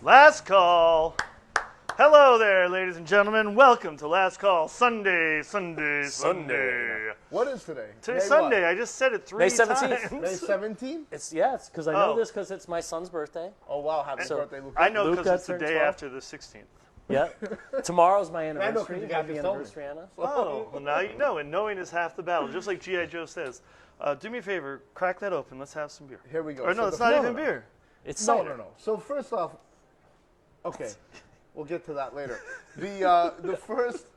Last call. Hello there, ladies and gentlemen. Welcome to Last Call Sunday. What is today? Today's May Sunday. what? I just said it 3 May 17th. times. May 17th? It's because I know this because it's my son's birthday. Oh, wow. Happy birthday, Luca. I know Luca because it's the turned day 12. after the 16th. Yeah. Tomorrow's my I know, 'cause anniversary. you guys Happy just told me. anniversary, Anna. Oh, well now you know, and knowing is half the battle. Just like G.I. Joe says. Do me a favor, crack that open. Let's have some beer. Here we go. Or no, So it's the- not no, even no, no. beer. It's No, cider. no, no. So first off, okay, we'll get to that later. The first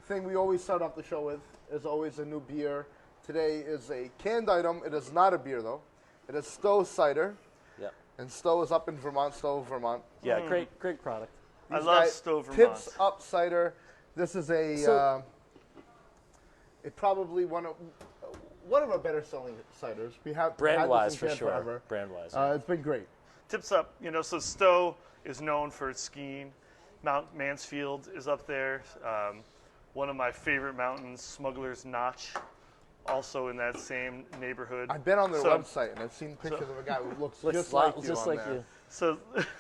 thing we always start off the show with is always a new beer. Today is a canned item. It is not a beer, though. It is Stowe Cider. Yeah. And Stowe is up in Vermont, Stowe, Vermont. Yeah, great product. I These love guys- Stowe, Vermont. Tips Up Cider. This is a, it probably one of our better selling ciders. We have Brand-wise, had for this in sure. forever. Brand-wise. It's been great. Tips up, so Stowe is known for its skiing. Mount Mansfield is up there. One of my favorite mountains, Smuggler's Notch, also in that same neighborhood. I've been on their So- website and I've seen pictures of a guy who looks Looks just like you just on like there. you. So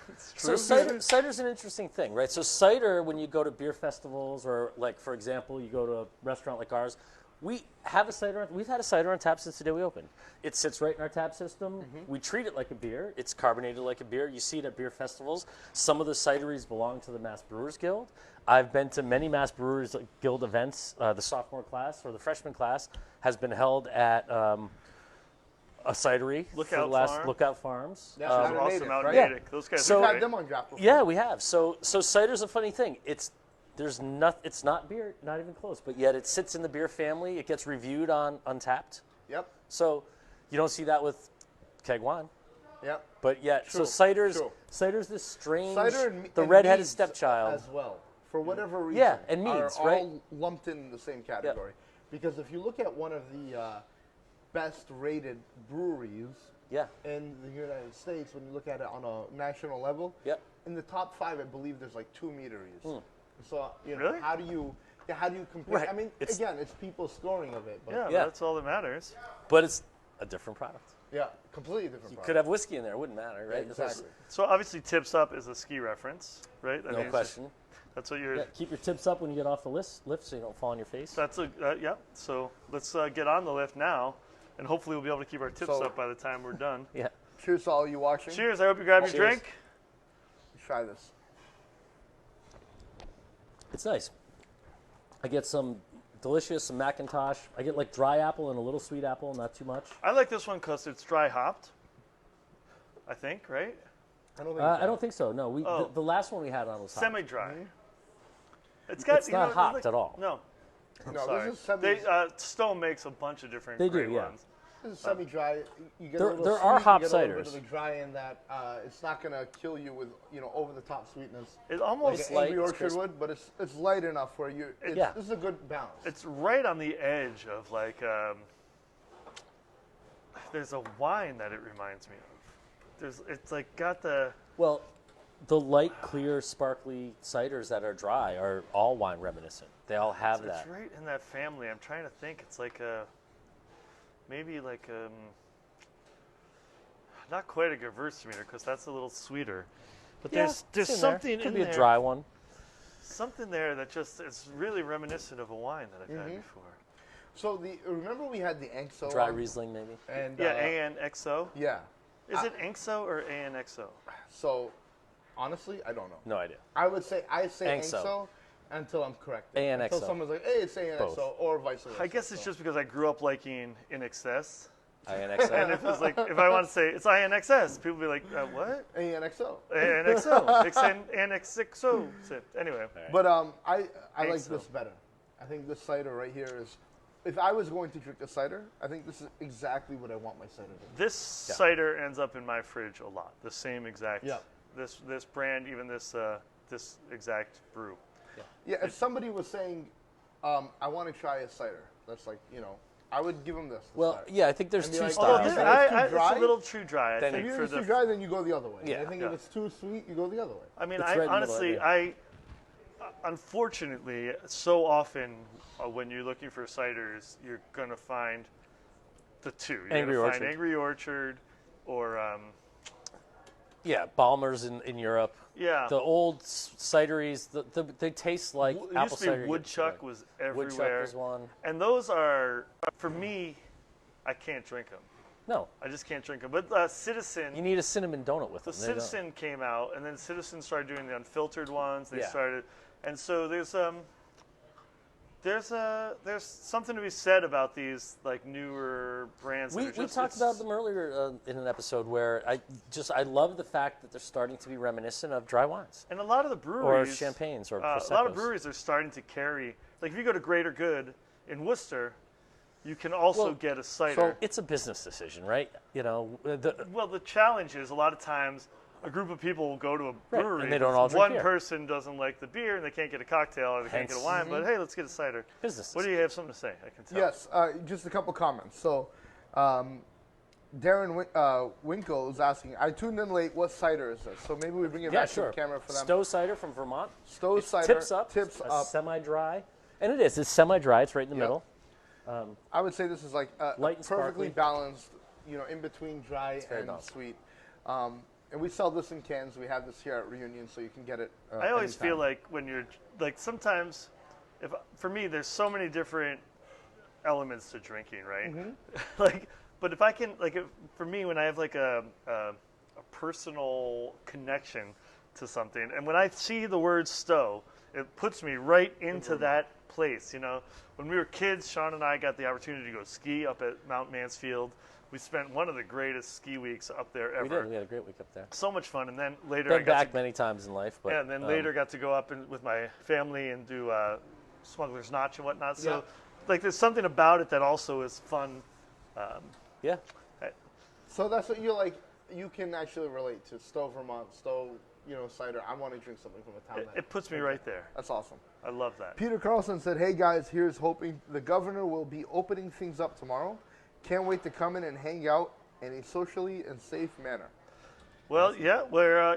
it's true. So cider's an interesting thing, right? So cider, when you go to beer festivals or, like, for example, you go to a restaurant like ours, we have a cider. We've had a cider on tap since the day we opened. It sits right in our tap system. We treat it like a beer. It's carbonated like a beer. You see it at beer festivals. Some of the cideries belong to the Mass Brewers Guild. I've been to many Mass Brewers Guild events. The sophomore class or the freshman class has been held at a cidery. Lookout Farms. Yeah, Those Cider are also Native, Mountain right? Natick. Those guys So- are We've great. had them on draft before. Yeah, we have. So cider's a funny thing. It's not beer, not even close, but yet it sits in the beer family. It gets reviewed on Untapped. Yep. So you don't see that with keg wine. Yep. But yet, True, cider's true. this strange, Cider and the and redheaded meads stepchild. as well, for whatever reason. Yeah, and meads, are right? all lumped in the same category. Because if you look at one of the best rated breweries Yeah. in the United States, when you look at it on a national level, Yep. in the top 5, I believe there's like 2 meaderies. So Really? how do you compare? Right. I mean, It's- again, it's people's scoring of it, but Yeah, Yeah. that's all that matters. But it's a different product. yeah, completely different. You product. could have whiskey in there. It wouldn't matter, right? Exactly. So obviously, Tips Up is a ski reference, right? I No mean, it's question. just- that's what you're. Yeah, keep your tips up when you get off the lift so you don't fall on your face. That's a yeah. So let's get on the lift now, and hopefully we'll be able to keep our tips So- up by the time we're done. Yeah. Cheers to all you watching. Cheers! I hope you grab your Cheers. drink. Try this. It's nice. I get some delicious, some Macintosh. I get like dry apple and a little sweet apple, not too much. I like this one because it's dry hopped. I think, right? I don't think. I don't think so. No, Oh. the last one we had on was hopped. Semi-dry. It's got. It's not hopped at all. No. No, Sorry. this is semi. They Stowe makes a bunch of different They do, great yeah. ones. This is semi-dry. You get There- a little there sweet, are hop you get a little bit ciders. of the dry in that it's not gonna kill you with over-the-top sweetness It like almost an light, Angry it's Orchard crisp. would, but it's light enough where you. Yeah. This is a good balance. it's right on the edge of like. There's a wine that it reminds me of. It's like got the. Well, the light, clear, sparkly ciders that are dry are all wine reminiscent. They all have It's that. right in that family. I'm trying to think. It's like a. Maybe like not quite a Gewürztraminer because that's a little sweeter, but Yeah, there's it's in there. something Could in be there. a dry one. Something there that just it's really reminiscent of a wine that I've had before. So remember we had the Anxo Dry on, Riesling, maybe. and Yeah, ANXO. yeah. Is it ANXO or ANXO? So honestly, I don't know. No idea. I say Anxo. Anxo until I'm corrected. ANXO. Until someone's like, hey, it's ANXO, Both. or vice versa. I guess it's just because I grew up liking In Excess, and INXO. if it was like if I want to say it's INXS, people would be like, what? ANXO. ANXO, ANXO. Anyway, But I like Anxo. this better. I think this cider right here is. If I was going to drink a cider, I think this is exactly what I want my cider to be. this cider ends up in my fridge a lot. The same exact. Yeah. This brand, even this exact brew. Yeah, if somebody was saying, I want to try a cider, that's like, I would give them this. Well, cider. yeah, I think there's And be two like, styles. oh, This, this- right? it's too it's dry? a little too dry. I Then think If for it's the. too dry, then you go the other way. Yeah. I think Yeah. if it's too sweet, you go the other way. I mean, It's I right in the honestly, middle, unfortunately, so often when you're looking for ciders, you're gonna find the two. You're Angry gonna Orchard. find Angry Orchard or Yeah, Balmer's in Europe. Yeah. The old cideries, they taste like It apple used to cider. be Woodchuck was everywhere. Woodchuck was one. And those are, for me, I can't drink them. No, I just can't drink them. But Citizen, you need a cinnamon donut with the them. There you go. Citizen came out, and then Citizen started doing the unfiltered ones. They Yeah. started, and so there's something to be said about these like newer brands. We talked about them earlier in an episode where I love the fact that they're starting to be reminiscent of dry wines and a lot of the breweries or champagnes or a Prosecco's. lot of breweries are starting to carry. Like if you go to Greater Good in Worcester, you can also Well, get a cider. It's a business decision, right? Well, the challenge is a lot of times a group of people will go to a brewery. and they don't all drink One beer. person doesn't like the beer and they can't get a cocktail or they can't get a Hence- wine, but hey, let's get a cider. Business What do you have something to say? I can tell. Yes, just a couple comments. So, Darren Winkle is asking, I tuned in late. What cider is this? So maybe we bring it Yeah, back sure. to the camera for them. Stowe cider from Vermont. Stowe It's cider tips up. tips a up. Semi-dry, and it is. It's semi-dry. It's right in the Yep. middle. I would say this is like Light and perfectly sparkly. balanced, in between dry very and balanced. sweet. And we sell this in cans. We have this here at Reunion, so you can get it. I always anytime. feel like when you're like sometimes, for me, there's so many different elements to drinking, right? like, but if I can, for me, when I have like a personal connection to something, and when I see the word Stowe, it puts me right into that place. When we were kids, Sean and I got the opportunity to go ski up at Mount Mansfield. We spent one of the greatest ski weeks up there ever. We did. We had a great week up there. So much fun, and then later Been I got back to many times in life, but yeah, and then later got to go up with my family and do Smuggler's Notch and whatnot. So, there's something about it that also is fun. yeah. So that's what you're like. You can actually relate to Stowe, Vermont, Stowe, cider. I want to drink something from a town. It puts me right there. That's awesome. I love that. Peter Carlson said, "Hey guys, here's hoping the governor will be opening things up tomorrow. Can't wait to come in and hang out in a socially and safe manner." Well, yeah, we're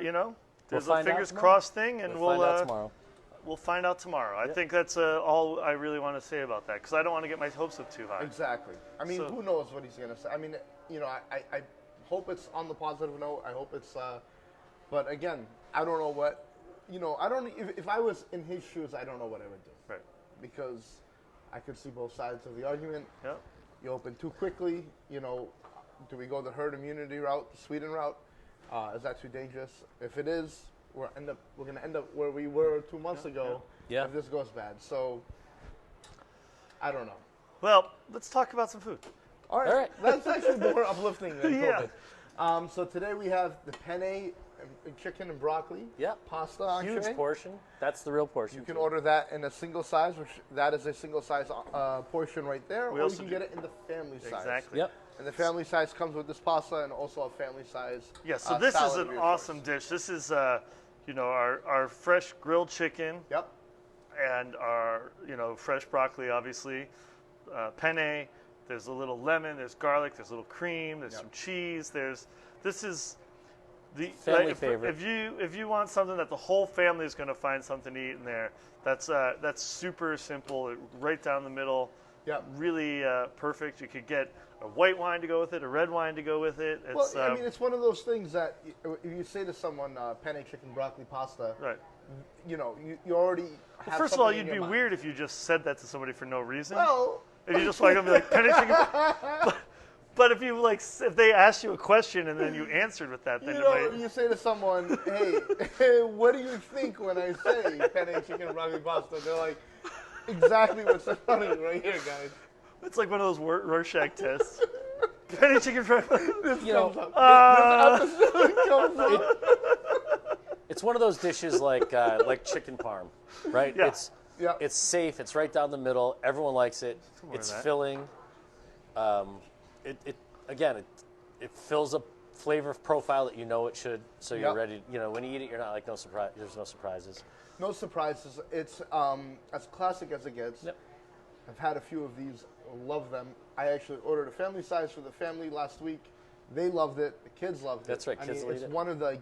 there's a find out fingers tomorrow. crossed thing, and We'll find out tomorrow. We'll find out tomorrow. I think that's all I really want to say about that because I don't want to get my hopes up too high. Exactly. I mean, So- who knows what he's gonna say? I mean, I hope it's on the positive note. I hope it's. But again, I don't know what. I don't. If I was in his shoes, I don't know what I would do. Right. Because I could see both sides of the argument. Yep. You open too quickly. Do we go the herd immunity route, the Sweden route? Is that too dangerous? If it is, we're going to end up where we were 2 months ago. Yeah. If this goes bad, so I don't know. Well, let's talk about some food. All right. That's actually more uplifting than Yeah. COVID. So today we have the penne, chicken and broccoli. Yep. Pasta entree. Huge portion. That's the real portion. You can order that in a single size, which that is a single size portion right there, or you also can do- get it in the family size. Exactly. Yep. And the family size comes with this pasta and also a family size. Yeah. So this is salad an of your awesome choice. dish. This is our fresh grilled chicken Yep. and our fresh broccoli, obviously. Penne. There's a little lemon. There's garlic. There's a little cream. There's some cheese. This is the Family if, favorite. If you want something that the whole family is going to find something to eat in there, that's super simple. Right down the middle. Yep. Really perfect. You could get a white wine to go with it, a red wine to go with it. It's, Well, I mean, it's one of those things that if you say to someone, penne, chicken, broccoli, pasta, right. you already have First of all, something in you'd your be mind. weird if you just said that to somebody for no reason. Well, If you just like, I'm like penne chicken. But if you if they asked you a question and then you answered with that, then you say to someone, hey, what do you think when I say penne, chicken, broccoli, pasta? They're like, exactly what's running right here, guys. it's like one of those Rorschach tests. Penne chicken broccoli. This You know, comes up. This episode comes up. It's one of those dishes like chicken parm, right? Yeah. It's safe. It's right down the middle. Everyone likes it. Somewhere It's in that. filling. It fills a flavor profile that you know it should. So you're Yep. ready. When you eat it, you're not like no surprise. There's no surprises. No surprises. It's as classic as it gets. Yep. I've had a few of these. Love them. I actually ordered a family size for the family last week. They loved it. The kids loved it. That's right, I kids mean, will it's eat it. one of the,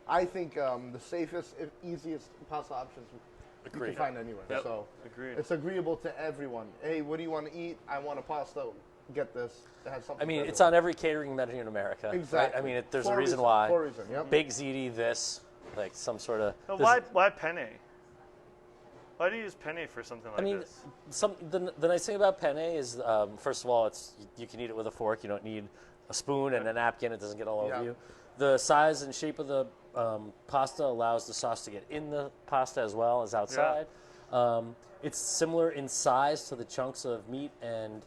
I think, the safest, easiest pasta options you Agreed. can find anywhere. Yep. So Agreed. it's agreeable to everyone. Hey, what do you want to eat? I want a pasta. get this. It has something. I mean, for it's on every catering menu in America. right? Exactly. I mean, there's For a reason why. For a reason. Yep. Big ziti, this, like some sort of. Now, this- why penne? Why do you use penne for something like I mean, this? the nice thing about penne is, first of all, you can eat it with a fork. You don't need a spoon and a napkin. It doesn't get all over Yeah. you. The size and shape of the pasta allows the sauce to get in the pasta as well as outside. It's similar in size to the chunks of meat and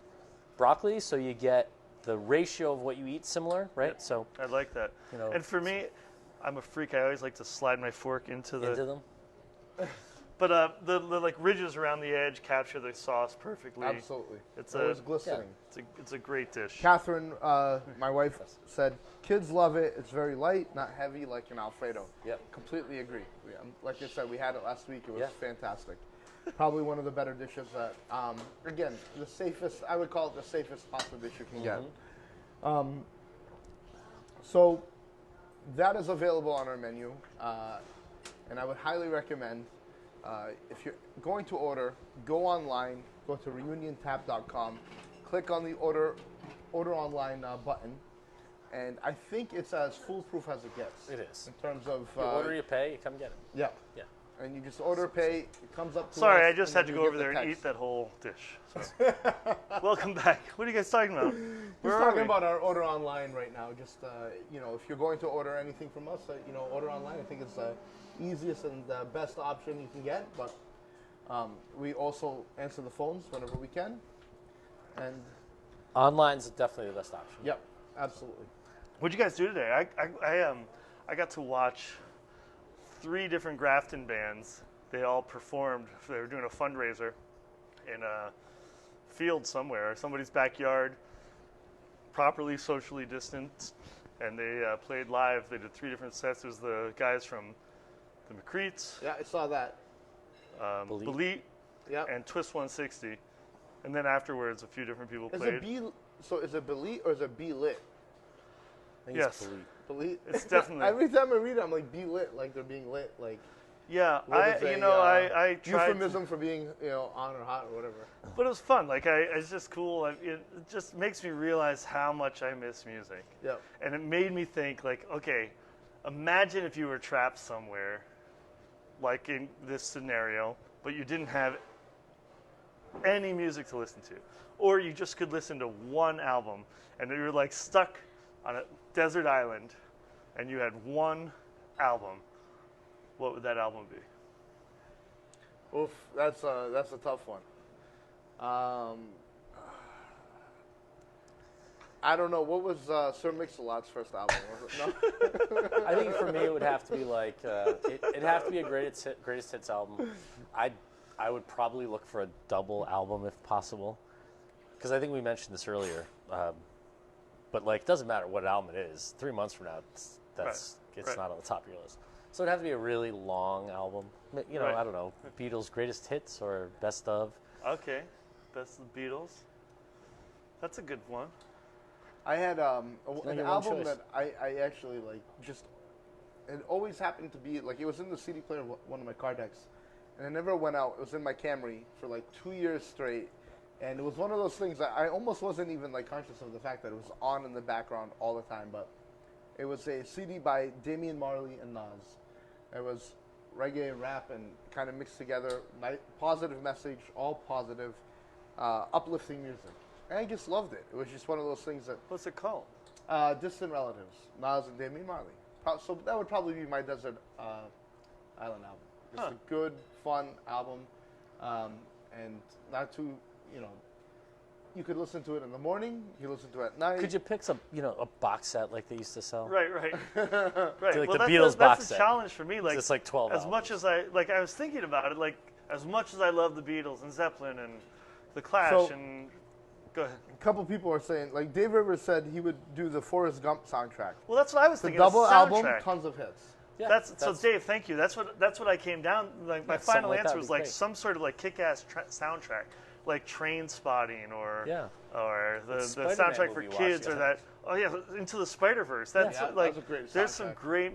broccoli, so you get the ratio of what you eat similar, right? Yep. So I like that. You know, and for me, I'm a freak. I always like to slide my fork into into them. But the like ridges around the edge capture the sauce perfectly. Absolutely. It's always a glistening. it's a great dish. Catherine, my wife, said kids love it. It's very light, not heavy like an Alfredo. Yep. Completely agree. Like I said, we had it last week. It was Yeah. fantastic. Probably one of the better dishes that, again, the safest, I would call it the safest pasta dish you can get. So that is available on our menu. And I would highly recommend, if you're going to order, go online, go to reuniontap.com, click on the order online button, and I think it's as foolproof as it gets. It is. In terms of... You order, you pay, you come get it. Yeah. Yeah. And you just order, pay, it comes up to Sorry, us, I just and had to then go you over get there the and text. eat that whole dish. So. Welcome back. What are you guys talking about? We're Where are talking we? about our order online right now. Just, if you're going to order anything from us, order online. I think it's the easiest and the best option you can get. But we also answer the phones whenever we can. And, Online's definitely the best option. yep, absolutely. What'd you guys do today? I got to watch 3 different Grafton bands. They all performed. They were doing a fundraiser in a field somewhere, somebody's backyard, properly socially distanced, and they played live. They did 3 different sets. It was the guys from the McCreets, Yeah, I saw that. Belit, Yep. and Twist 160. And then afterwards, a few different people Is played. it Belit or is it Be-Lit? I think Yes. it's Belit. Belit? It's definitely. Every time I read it, I'm like, Be-Lit, like they're being lit, like... Yeah, what is I tried. euphemism for being, on or hot or whatever. But it was fun. Like, it's just cool. It just makes me realize how much I miss music. Yep. And it made me think, like, okay, imagine if you were trapped somewhere, like in this scenario, but you didn't have any music to listen to. Or you just could listen to one album, and you were, like, stuck on a desert island, and you had one album. What would that album be? Oof, that's a tough one. I don't know. What was Sir Mix-a-Lot's first album? Was it? No? I think for me it would have to be like it'd have to be a greatest hits album. I would probably look for a double album if possible, because I think we mentioned this earlier. But like, it doesn't matter what album it is. 3 months from now, it's Right. not on the top of your list. So it'd have to be a really long album. You know, Right. I don't know, Beatles' greatest hits or best of. Okay, Best of the Beatles. That's a good one. I had an your one album choice. that I actually like. Just it always happened to be like it was in the CD player of one of my car decks, and it never went out. It was in my Camry for like 2 years straight, and it was one of those things that I almost wasn't even like conscious of the fact that it was on in the background all the time. But it was a CD by Damian Marley and Nas. It was reggae and rap and kind of mixed together. Positive message, all positive, uplifting music. And I just loved it. It was just one of those things that What's it called? Distant Relatives, Nas and Damian Marley. So that would probably be my Desert Island album. It's Huh. a good, fun album, and not too, you could listen to it in the morning. You could listen to it at night. Could you pick a box set like they used to sell? Right, right. Right. like well, the that's, Beatles that's box the set. challenge for me. Like, It's like 12 as much as I was thinking about it, like as much as I love the Beatles and Zeppelin and the Clash So- and go ahead. A couple people are saying, like Dave Rivers said, he would do the Forrest Gump soundtrack. Well, that's what I was The thinking. double the album, soundtrack. tons of hits. Yeah, So Dave, thank you. That's what I came down. Like my Yeah, something final like answer that would was be like great. some sort of like kick-ass soundtrack, like Train Spotting or the Spider-Man soundtrack for movie kids watch, or yeah. that. Into the Spider-Verse. That's Yeah, like that was a great there's some soundtrack. great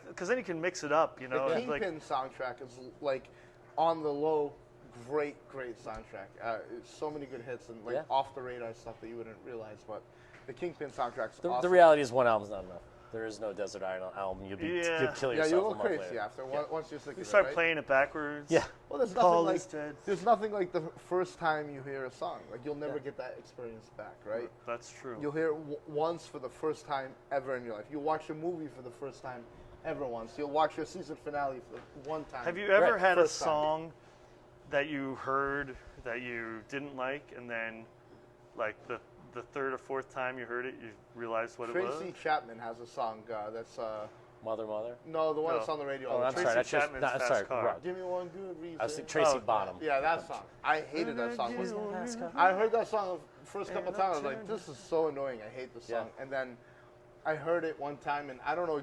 because then you can mix it up. You know, The like Kingpin soundtrack is like on the low great soundtrack. So many good hits and like Yeah. off the radar stuff that you wouldn't realize. But the Kingpin soundtrack's awesome. The reality is one album's not enough. There is no Desert Island album. You'd Yeah. kill Yeah, yourself you a go month crazy later. after once you're sick of You it, start right? playing it backwards. Yeah. Well, there's Paul nothing is like dead. there's nothing like the first time you hear a song. Like you'll never get that experience back, right? That's true. You'll hear it once for the first time ever in your life. You'll watch a movie for the first time ever once. You'll watch your season finale for one time. Have you ever Right, had a first time. song that you heard that you didn't like, and then, like the third or fourth time you heard it, you realized what it was? Tracy Chapman has a song that's Mother. no, the one No. that's on the radio. Oh, all the I'm time. sorry. Tracy That's just, Chapman's no, I'm Fast sorry. Car. Rob. Give me one good reason. I was thinking Tracy Oh, Bonham. Yeah, that song. I hated that song. Fast Car. I heard that song the first couple times. I was like, this is so annoying. I hate this song. Yeah. And then I heard it one time, and I don't know,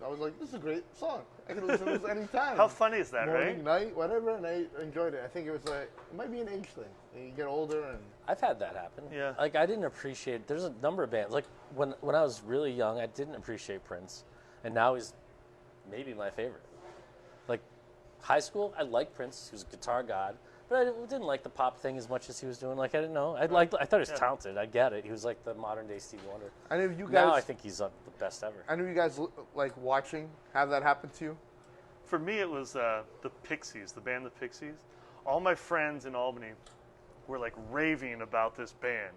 I was like, this is a great song. I can listen to this anytime. How funny is that, Morning, right? night, whatever, and I enjoyed it. I think it might be an age thing. You get older, and I've had that happen. Yeah. Like I didn't appreciate. There's a number of bands. Like when I was really young, I didn't appreciate Prince, and now he's maybe my favorite. Like high school, I liked Prince. He was a guitar god, but I didn't like the pop thing as much as he was doing. Like I didn't know. I thought he was talented. I get it. He was like the modern day Stevie Wonder. I know you guys. Now I think he's the best ever. I know you guys like watching. Have that happen to you? For me, it was the Pixies, the band The Pixies. All my friends in Albany were like raving about this band,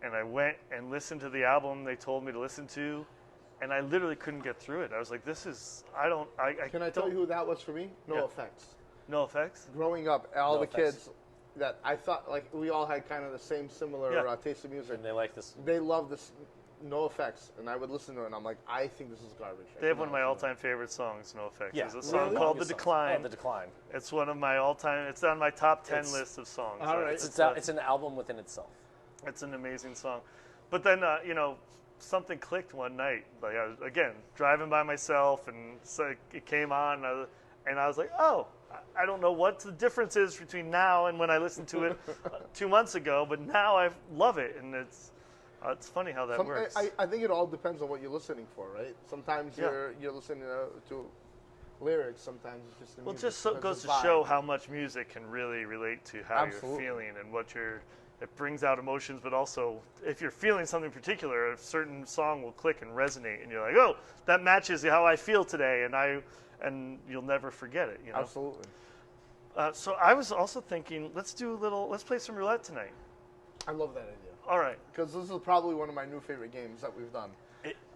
and I went and listened to the album they told me to listen to, and I literally couldn't get through it. I was like, "This is I Can I tell don't- you who that was for me? No Yeah. Effects. No effects." Growing up, all No the Effects. kids that I thought like we all had kind of the same similar Yeah. taste of music. And they like this. They love this No Effects, and I would listen to it, and I'm like, I think this is garbage. I They have cannot one of my listen to all-time favorite songs, No Effects. Yeah, There's a one song of the called The longest songs. Decline. Oh, The Decline. It's one of my all-time. It's on my top 10 It's- list of songs. All right. It's an album within itself. It's an amazing song. But then, something clicked one night. Like I was, again, driving by myself, and so it came on, and I was like, oh, I don't know what the difference is between now and when I listened to it 2 months ago, but now I love it, and it's funny how that works. I think it all depends on what you're listening for, right? Sometimes Yeah. you're listening to lyrics. Sometimes it's just the Well, it music. just so It's goes a to vibe. show how much music can really relate to how Absolutely. you're feeling and it brings out emotions, but also if you're feeling something particular, a certain song will click and resonate, and you're like, oh, that matches how I feel today, and you'll never forget it. Absolutely. So I was also thinking, let's play some roulette tonight. I love that idea All right. because this is probably one of my new favorite games that we've done.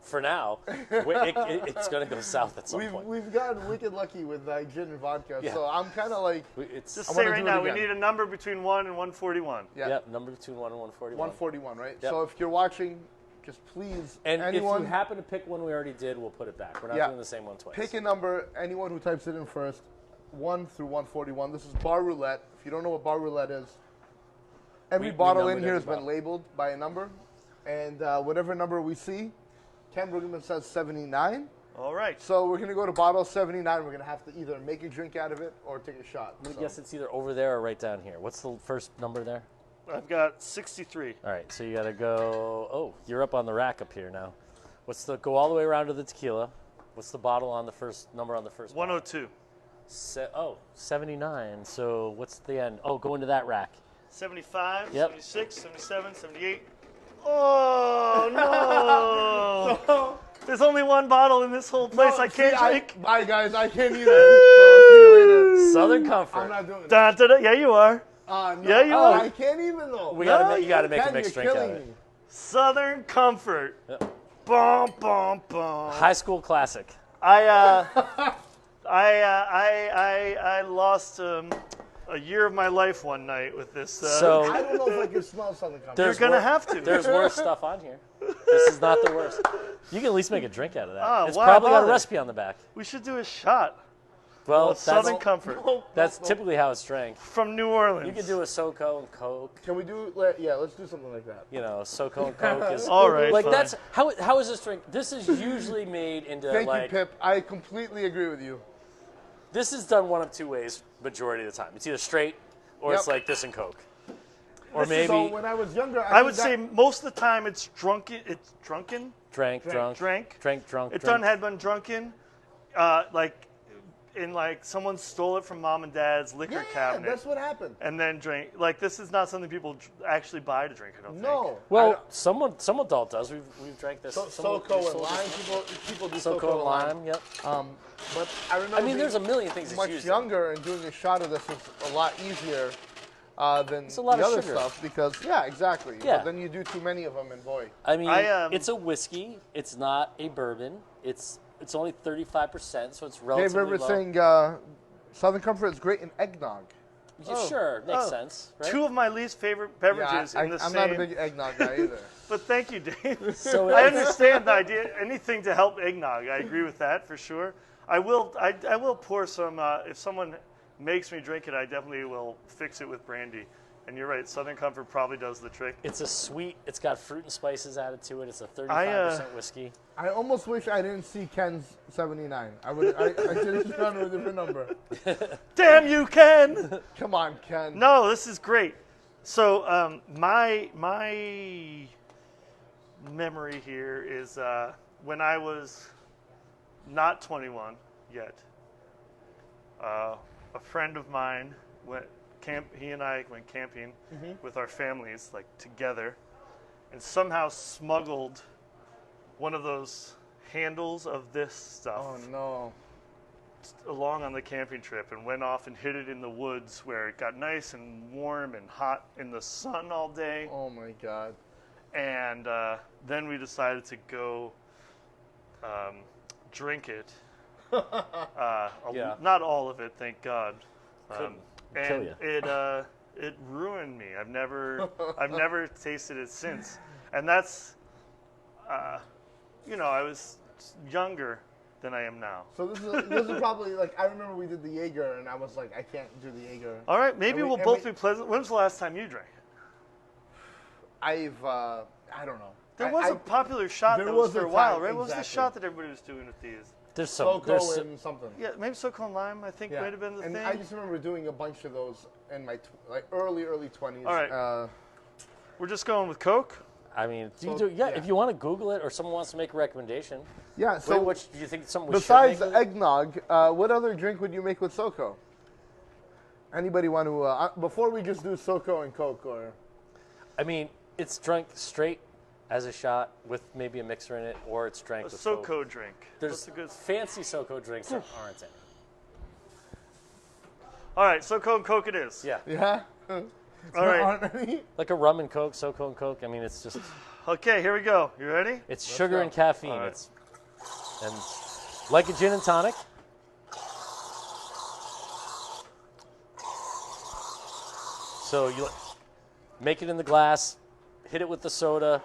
For now, it's going to go south at some point. We've gotten wicked lucky with gin and vodka, Yeah. so I'm kind of like It's Just I say wanna right do it now, we again. need a number between 1 and 141. Yep, number between 1 and 141. 141, right? Yep. So if you're watching, just please, And anyone if you happen to pick one we already did, we'll put it back. We're not Yeah. doing the same one twice. pick a number. Anyone who types it in first, 1 through 141. This is bar roulette. If you don't know what bar roulette is, every We bottle in numbered here every has been bottle. labeled by a number, and whatever number we see, Ken Bruggeman says 79. All right. So we're gonna go to bottle 79. We're gonna have to either make a drink out of it or take a shot. I'm going So to guess it's either over there or right down here. What's the first number there? I've got 63. All right, so you got to go. Oh, you're up on the rack up here now. Go all the way around to the tequila. What's the bottle on the first number on the first? bottle? 102. 79. So what's the end? Oh, go into that rack. 75, Yep. 76, 77, 78. Oh, no. There's only one bottle in this whole place. I can't drink. Bye, guys. I can't either. So see you later. Southern Comfort. I'm not doing it. Da, da, da. Yeah, you are. No, Yeah, you are. I can't even though. You got to make a Ken, mixed you're drink out of killing it. me. Southern Comfort. Yep. Bum, bum, bum. High school classic. I lost a year of my life one night with this. I So don't know if I can smell something coming. you're gonna have to. There's worse stuff on here. This is not the worst. You can at least make a drink out of that. Oh, It's why probably got a bother? recipe on the back. We should do a shot. Well, Southern Comfort that's typically how it's drank. from New Orleans. You can do a SoCo and Coke. Can we do? Yeah, let's do something like that. You know, SoCo and Coke is All right, like fine. that's how is this drink? This is usually made into Thank like you, Pip. I completely agree with you. this is done one of two ways majority of the time. It's either straight or it's Yep. like this and Coke. Or So maybe when I was younger, I would say most of the time it's drunken. It's drunken. drank, drunk, Drank. drunk. It done had been drunken, like in like someone stole it from mom and dad's liquor Yeah, cabinet that's what happened. and then drank. Like this is not something people actually buy to drink. I don't think. No. Well, some adult does. We've drank this. SoCo and lime. People do SoCo and lime. Yep. But I remember. I mean, being there's a million things it's much used in. younger, and doing a shot of this was a lot easier than It's a lot the of other sugar. stuff because exactly. Yeah. But then you do too many of them, and boy. I mean, it's a whiskey. It's not a bourbon. It's only 35%, so it's Dave relatively Rivers low. saying Southern Comfort is great in eggnog. Yeah, sure, makes sense, right? Two of my least favorite beverages in the I'm same. not a big eggnog guy either. But thank you, Dave. So I it's- understand the idea. Anything to help eggnog, I agree with that for sure. I will pour some. If someone makes me drink it, I definitely will fix it with brandy. And you're right, Southern Comfort probably does the trick. It's a sweet. It's got fruit and spices added to it. It's a 35% whiskey. I almost wish I didn't see Ken's 79. I should have gone with a different number. Damn you, Ken! Come on, Ken. No, this is great. So my memory here is when I was not 21 yet. A friend of mine went. He and I went camping with our families, like together, and somehow smuggled one of those handles of this stuff Oh no. along on the camping trip, and went off and hid it in the woods where it got nice and warm and hot in the sun all day. Oh my God. And then we decided to go drink it. Yeah. Not all of it, thank God. Couldn't. And Kill it ruined me. I've never tasted it since. And that's I was younger than I am now. So this is probably like I remember we did the Jaeger and I was like I can't do the Jaeger. All right, maybe And we- we'll and both we- be pleasant. When's the last time you drank it? I don't know. There was a popular shot there that was was for a a while, time, right? What was the exactly. shot that everybody was doing with these? There's some. SoCo and something. Yeah, maybe SoCo and Lime, I think, Yeah. might have been the and thing. I just remember doing a bunch of those in my early 20s. All right. We're just going with Coke? I mean, So, yeah. if you want to Google it or someone wants to make a recommendation. Yeah. So What do you think? Something we besides should the make? eggnog, what other drink would you make with SoCo? Anybody want to? Before we just do SoCo and Coke, or I mean, it's drunk straight as a shot with maybe a mixer in it, or it's drank A with Coke. SoCo drink. There's What's a good... fancy SoCo drinks that aren't in. All right, SoCo and Coke it is. Yeah, yeah. All right. Aren't any? like a rum and Coke, SoCo and Coke. I mean, it's just Okay, here we go. You ready? it's sugar go. and caffeine. All right. It's and like a gin and tonic. So you make it in the glass, hit it with the soda,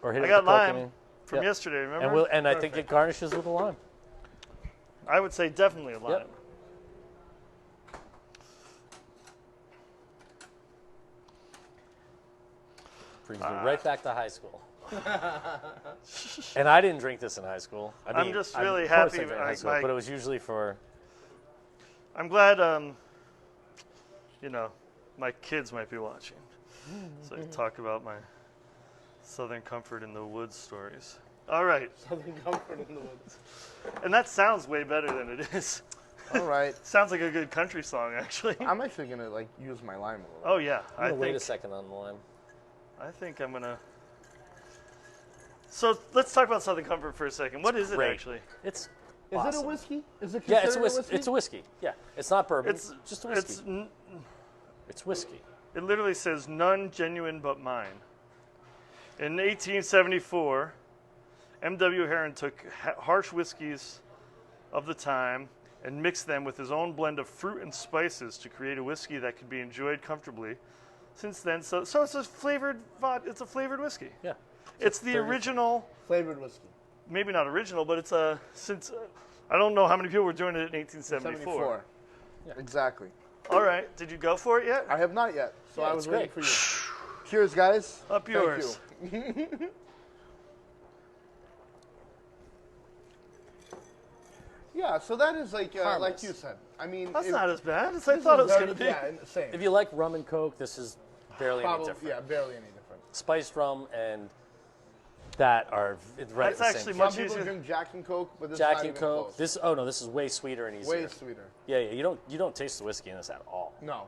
or hit I it got with the Coke. I lime mean. from Yep. yesterday, remember? And I think it garnishes with a lime. I would say definitely a lime. Yep. Brings me right back to high school. And I didn't drink this in high school. I mean, just really of course happy I drank in high like school, my- but it was usually for. I'm glad, my kids might be watching. So I can talk about my Southern Comfort in the Woods stories. All right. Southern Comfort in the woods. And that sounds way better than it is. All right. Sounds like a good country song, actually. I'm actually gonna use my lime a little. Oh, yeah. I'm gonna wait a second on the lime. I think I'm going to... So let's talk about Southern Comfort for a second. What is it, Great. actually? It's Is it awesome. a whiskey? Is it Yeah, considered it's a whiskey. It's a whiskey. Yeah, it's not bourbon. It's just a whiskey. It's whiskey. It literally says, none genuine but mine. In 1874, M.W. Herron took harsh whiskeys of the time and mixed them with his own blend of fruit and spices to create a whiskey that could be enjoyed comfortably. Since then, so it's a flavored it's a flavored whiskey. Yeah. It's the original, Flavored whiskey. maybe not original, but it's since I don't know how many people were doing it in 1874. 74. Yeah. Exactly. All right, did you go for it yet? I have not yet, so Yeah, I it's was waiting great. for you. Cheers, guys. Up Thank yours. you. Yeah, so that is like Harmless. you said. I mean, That's if- not as bad as I this thought it is was very- going to be. Yeah, same. If you like rum and Coke, this is barely any Probably, different. yeah, barely any different. Spiced rum and that are right That's at the actually same much Some people easier. drink Jack and Coke, but this Jack is not and even Coke. close. This is way sweeter and easier. Way sweeter. Yeah, you don't taste the whiskey in this at all. No.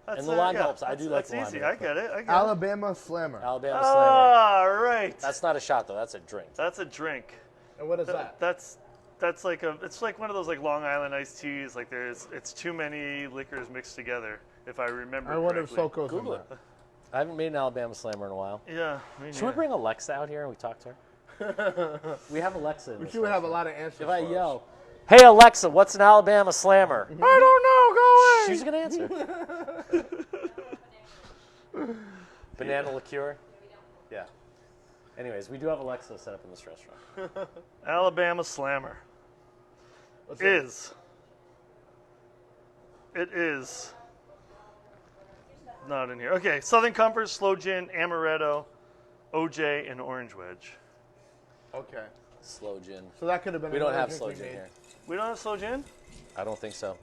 That's And the lime yeah, helps. I do like that's the lime. easy. I get it. Alabama Slammer. Alabama Slammer. Ah, right. That's not a shot though. That's a drink. That's a drink. And what is that? That's like it's like one of those like Long Island iced teas. Like it's too many liquors mixed together. If I remember I wonder if correctly. Soco's in Google there. it. I haven't made an Alabama Slammer in a while. Yeah. Should we bring Alexa out here and we talk to her? We have Alexa. We should have a lot of answers. If I for us. yell, "Hey Alexa, what's an Alabama Slammer?" I don't know. Go away. She's gonna answer. Banana liqueur. Yeah. Anyways, we do have Alexa set up in this restaurant. Alabama Slammer What's that? is. It is. Not in here. Okay, Southern Comfort, Slow Gin, Amaretto, OJ, and Orange Wedge. Okay. Slow gin. So that could have been We don't another have drink slow we gin made. here. We don't have Slow Gin? I don't think so.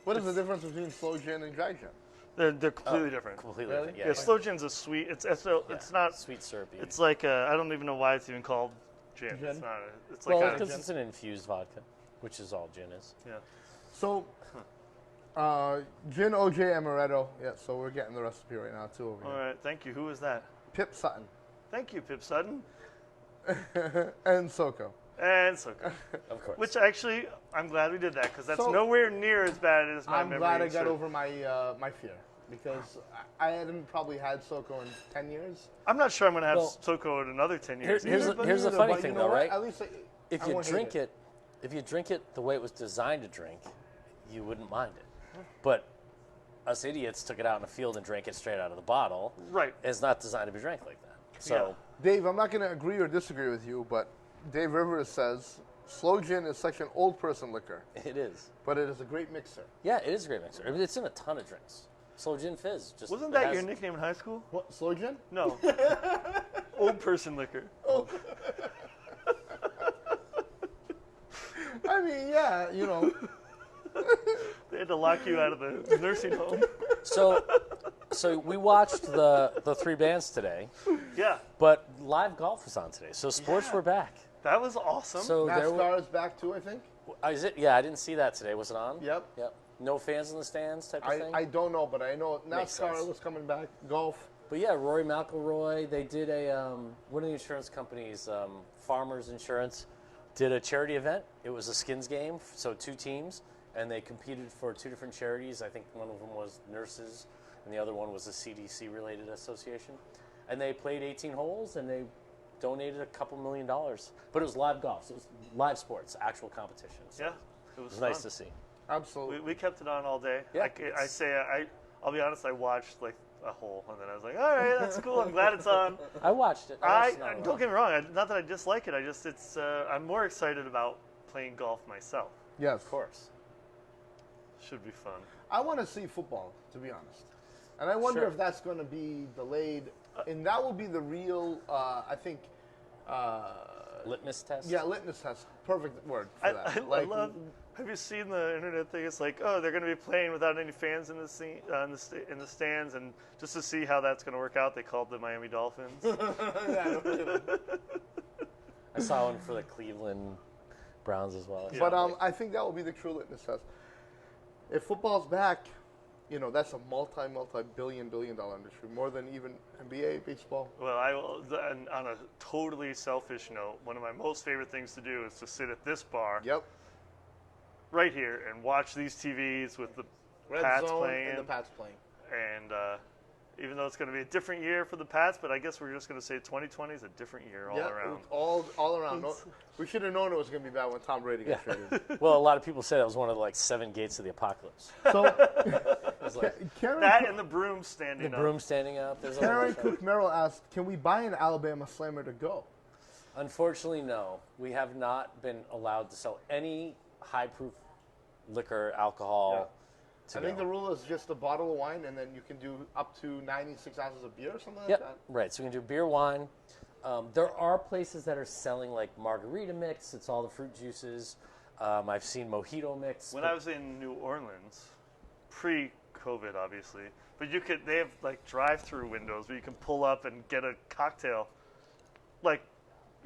What is the difference between slow gin and dry gin? They're completely different. Completely Really? different. Yeah, Yeah, Slow Gin's a sweet. It's not. sweet syrupy. It's like I don't even know why it's even called gin. Gin? It's not. It's like well, a, because it's an infused vodka, which is all gin is. yeah. So, gin, OJ, amaretto. Yeah, so we're getting the recipe right now, too, over All here. right. Thank you. Who is that? Pip Sutton. Thank you, Pip Sutton. And Soco. And so, Of course. which actually, I'm glad we did that because that's So- nowhere near as bad as my I'm memory. glad I got serves. over my my fear because I hadn't probably had Soco in 10 years. I'm not sure I'm going to have Well, Soko in another 10 years. here's either, the- but- here's the Neither, funny but thing, you know though, what? right? At least if I you won't hate drink it, if you drink it the way it was designed to drink, you wouldn't mind it. But us idiots took it out in the field and drank it straight out of the bottle. Right. It's not designed to be drank like that. So Dave, I'm not going to agree or disagree with you, but Dave Rivers says slow gin is such an old person liquor, it is. but it is a great mixer. Yeah, it is a great mixer. I mean, it's in a ton of drinks. Slow gin fizz. Just Wasn't it that has- your nickname in high school? What, slow gin? No. Old person liquor. I mean, yeah, you know. They had to lock you out of the nursing home. So we watched the three bands today, Yeah. but live golf was on today. So sports were back. That was awesome. So there NASCAR is back too, I think. is it? Yeah, I didn't see that today. Was it on? Yep. Yep. No fans in the stands type of thing. I don't know, but I know Makes NASCAR sense. was coming back. Golf. But yeah, Rory McIlroy. They did a one of the insurance companies, Farmers Insurance, did a charity event. It was a skins game, so two teams, and they competed for two different charities. I think one of them was nurses, and the other one was a CDC-related association. And they played 18 holes, and they donated a couple $1 million. But it was live golf, so it was live sports, actual competition. So yeah. It it was was nice fun. to see. Absolutely. We kept it on all day. Yeah, I'll be honest, I watched like a hole, and then I was like, all right, that's cool. I'm glad it's on. I watched it. watched it on a don't while. get me wrong. Not that I dislike it. I'm more excited about playing golf myself. Yes. Of course. Should be fun. I want to see football, to be honest. And I wonder Sure. if that's going to be delayed. And that will be the real, I think, Litmus test. yeah, litmus test. Perfect word for that. I love. Have you seen the internet thing? It's like, oh, they're going to be playing without any fans in the in the stands, and just to see how that's going to work out, they called the Miami Dolphins. Yeah, no kidding. I saw one for the Cleveland Browns as well. But I think that will be the true litmus test. If football's back, you know, that's a multi-billion dollar industry, more than even NBA, baseball. Well, I will. And on a totally selfish note, one of my most favorite things to do is to sit at this bar Yep. right here and watch these TVs with the Red Pats zone playing. and the Pats playing. And even though it's going to be a different year for the Pats, but I guess we're just going to say 2020 is a different year all around. All around. No, we should have known it was going to be bad when Tom Brady got traded. Well, a lot of people said it was one of the 7 gates of the apocalypse. So, It was like Karen, That and the broom standing the up. broom standing up. There's a Karen whole Cook Merrill asked, "Can we buy an Alabama Slammer to go?" Unfortunately, no. We have not been allowed to sell any high-proof liquor, alcohol. To I think go. the rule is just a bottle of wine, and then you can do up to 96 ounces of beer or something Yep. like that. Right. So we can do beer, wine. There are places that are selling like margarita mix. It's all the fruit juices. I've seen mojito mix. When I was in New Orleans, pre-COVID, obviously, but they have like drive-through windows where you can pull up and get a cocktail like,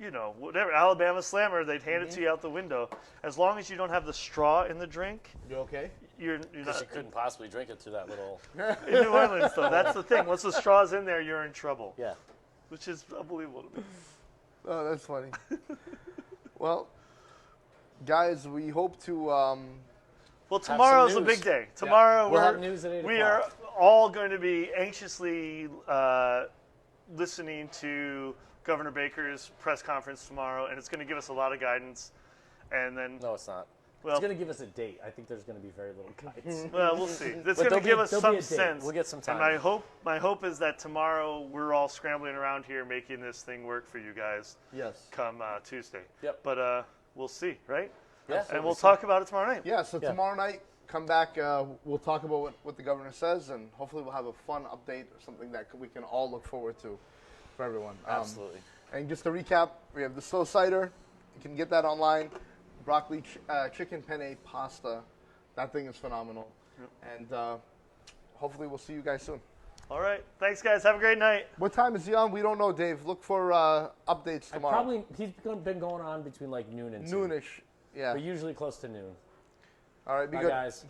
you know, whatever, Alabama Slammer, they'd hand it to you out the window. As long as you don't have the straw in the drink, You okay? you're Because not. you couldn't possibly drink it through that little. In New Orleans, though, that's the thing. Once the straw's in there, you're in trouble. Yeah. Which is unbelievable to me. Oh, that's funny. Well, guys, we hope to. Well, tomorrow's a news. big day. Tomorrow We'll have news at 8 we o'clock. are all going to be anxiously listening to Governor Baker's press conference tomorrow, and it's going to give us a lot of guidance. And then, No, it's not. well, It's going to give us a date. I think there's going to be very little guidance. well, we'll see. It's But going to give us there'll be some a date. sense. We'll get some time. And my hope is that tomorrow we're all scrambling around here making this thing work for you guys. Yes. Come Tuesday. Yep. But we'll see, right? Yeah. And we'll talk about it tomorrow night. Yeah. So tomorrow night, come back. We'll talk about what the governor says, and hopefully we'll have a fun update or something that we can all look forward to for everyone. Absolutely. And just to recap, we have the Stowe cider. You can get that online. Broccoli, chicken penne pasta. That thing is phenomenal. And hopefully we'll see you guys soon. All right. Thanks, guys. Have a great night. What time is he on? We don't know, Dave. Look for updates tomorrow. He's been going on between like noon and 2. Noonish. Yeah. But usually close to noon. All right. Be Bye, good. guys.